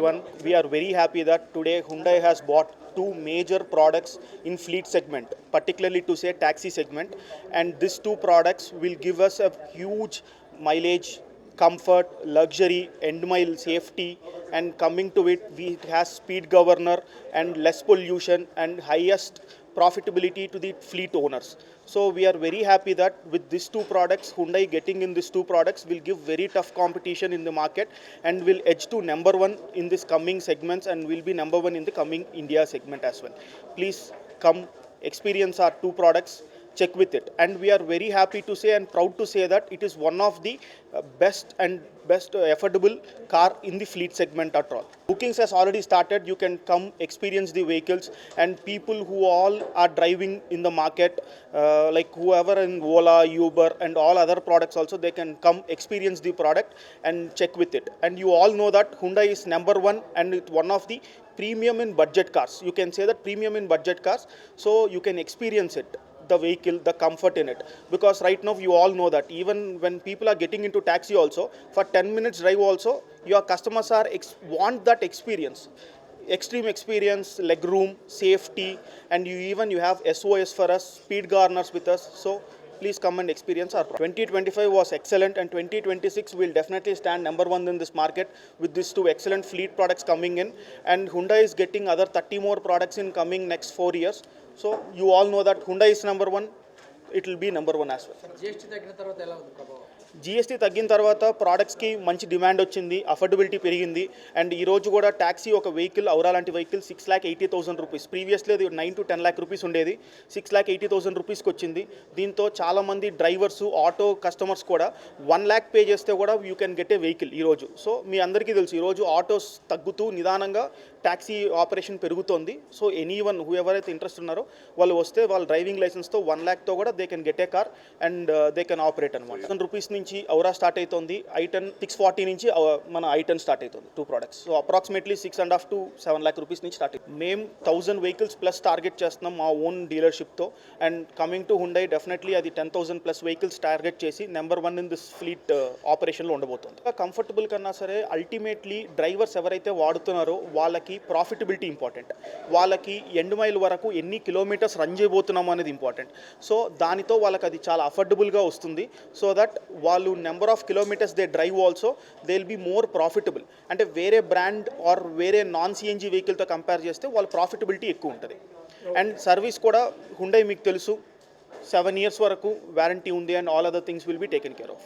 everyone. We are very happy that today Hyundai has bought two major products in fleet segment, particularly to say taxi segment, and these two products will give us a huge mileage, comfort, luxury, end mile safety, and coming to it, it has speed governor and less pollution and highest profitability to the fleet owners. So we are very happy that with these two products, Hyundai getting in these two products will give very tough competition in the market and will edge to number one in this coming segments and will be number one in the coming India segment as well. Please come experience our two products, check with it, and we are very happy to say and proud to say that it is one of the best affordable car in the fleet segment at all. Bookings has already started. You can come experience the vehicles, and people who all are driving in the market, like whoever in Ola, Uber and all other products also, they can come experience the product and check with it. And you all know that Hyundai is number one and it's one of the premium in budget cars. You can say that premium in budget cars, so you can experience it, the vehicle, the comfort in it, because right now you all know that even when people are getting into taxi also, for 10 minutes drive also, your customers are want that experience, extreme experience, leg room, safety, and you have SOS for us, speed governors with us. So please come and experience our product. 2025 was excellent, and 2026 will definitely stand number one in this market with these two excellent fleet products coming in, and Hyundai is getting other 30 more products in coming next 4 years. So you all know that Hyundai is number one, it will be number one as well. GST తగ్గిన తర్వాత ప్రోడక్ట్స్కి మంచి demand వచ్చింది, affordability పెరిగింది, and ఈరోజు కూడా taxi ఒక vehicle ఔరా లాంటి వెహికల్ 6,80,000 రూపీస్, ప్రీవియస్లీ అది 9 to 10 lakh రూపీస్ ఉండేది, 6,80,000 రూపీస్కి వచ్చింది. దీంతో చాలామంది డ్రైవర్స్, ఆటో కస్టమర్స్ కూడా 1 lakh పే చేస్తే కూడా you can get a vehicle ఈరోజు. సో మీ అందరికీ తెలుసు ఈరోజు ఆటోస్ తగ్గుతూ నిదానంగా ట్యాక్సీ ఆపరేషన్ పెరుగుతోంది. సో ఎనీవన్ హూ ఎవరైతే ఇంట్రెస్ట్ ఉన్నారో వాళ్ళు వస్తే వాళ్ళ డ్రైవింగ్ లైసెన్స్తో 1 lakhతో కూడా they can get a car and they can operate అనమాట. 1,000 రూపీస్ నుంచి ఔరా స్టార్ట్ అవుతుంది, i10 640 నుంచి మన i10 స్టార్ట్ అవుతుంది, two products. So approximately 6.5 to 7 lakh rupees నుంచి స్టార్ట్ అవుతుంది. మేము 1000 వెహికల్స్ ప్లస్ టార్గెట్ చేస్తున్నాం మా ఓన్ డీలర్షిప్తో, and coming to Hyundai definitely అది 10,000 ప్లస్ వెహికల్స్ టార్గెట్ చేసి number one in this fleet ఆపరేషన్లో ఉండబోతుంది. కంఫర్టబుల్ కన్నా సరే అల్టిమేట్లీ డ్రైవర్స్ ఎవరైతే వాడుతున్నారో వాళ్ళకి ప్రాఫిటబిలిటీ ఇంపార్టెంట్, వాళ్ళకి ఎండ్ మైల్ వరకు ఎన్ని కిలోమీటర్స్ రన్ చేయబోతున్నాము అనేది ఇంపార్టెంట్. సో దానితో వాళ్ళకి అది చాలా అఫోర్డబుల్గా వస్తుంది, సో దట్ వాళ్ళు number of kilometers they drive also they will be more profitable. అంటే వేరే బ్రాండ్ ఆర్ వేరే నాన్ సిఎన్జీ వెహికల్తో కంపేర్ చేస్తే వాళ్ళ ప్రాఫిటబిలిటీ ఎక్కువ ఉంటుంది. అండ్ సర్వీస్ కూడా Hyundai మీకు తెలుసు 7 years వరకు వారంటీ ఉంది, and all other things will be taken care of.